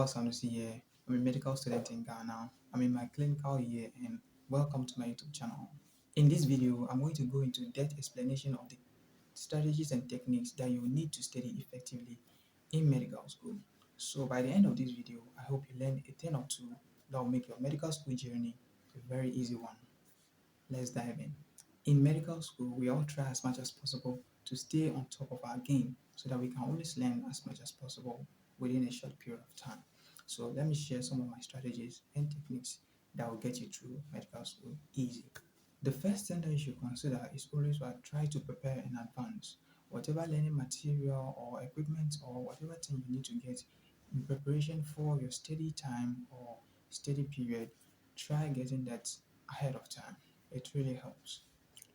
Sanusi here. I'm a medical student in Ghana. I'm in my clinical year and welcome to my YouTube channel. In this video, I'm going to go into depth explanation of the strategies and techniques that you need to study effectively in medical school. So by the end of this video, I hope you learn a thing or two that will make your medical school journey a very easy one. Let's dive in. In medical school, we all try as much as possible to stay on top of our game so that we can always learn as much as possible within a short period of time. So let me share some of my strategies and techniques that will get you through medical school easy. The first thing that you should consider is always try to prepare in advance. Whatever learning material or equipment or whatever thing you need to get in preparation for your study time or study period, try getting that ahead of time. It really helps.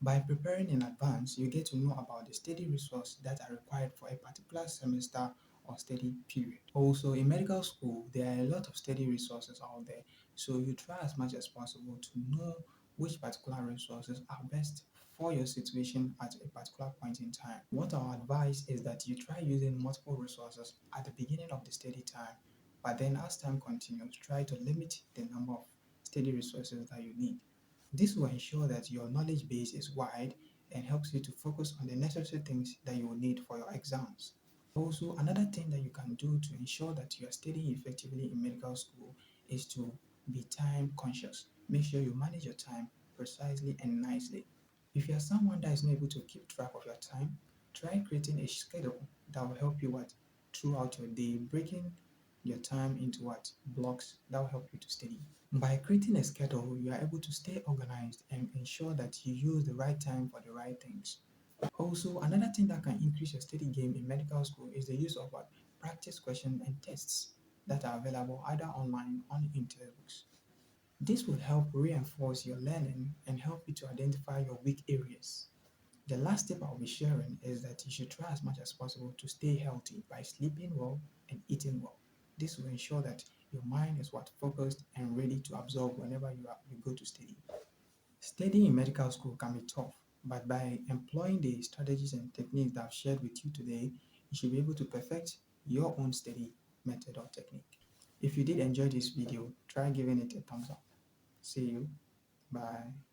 By preparing in advance, you get to know about the study resources that are required for a particular semester or study period. Also, in medical school, there are a lot of study resources out there, so you try as much as possible to know which particular resources are best for your situation at a particular point in time. What our advice is that you try using multiple resources at the beginning of the study time, but then as time continues, try to limit the number of study resources that you need. This will ensure that your knowledge base is wide and helps you to focus on the necessary things that you will need for your exams. Also, another thing that you can do to ensure that you are studying effectively in medical school is to be time conscious. Make sure you manage your time precisely and nicely. If you are someone that is not able to keep track of your time, try creating a schedule that will help you throughout your day, breaking your time into blocks that will help you to study. By creating a schedule, you are able to stay organized and ensure that you use the right time for the right things. Also, another thing that can increase your study game in medical school is the use of practice questions and tests that are available either online or in textbooks. This will help reinforce your learning and help you to identify your weak areas. The last tip I'll be sharing is that you should try as much as possible to stay healthy by sleeping well and eating well. This will ensure that your mind is focused and ready to absorb whenever you go to study. Studying in medical school can be tough, but by employing the strategies and techniques that I've shared with you today, you should be able to perfect your own study method or technique. If you did enjoy this video, try giving it a thumbs up. See you. Bye.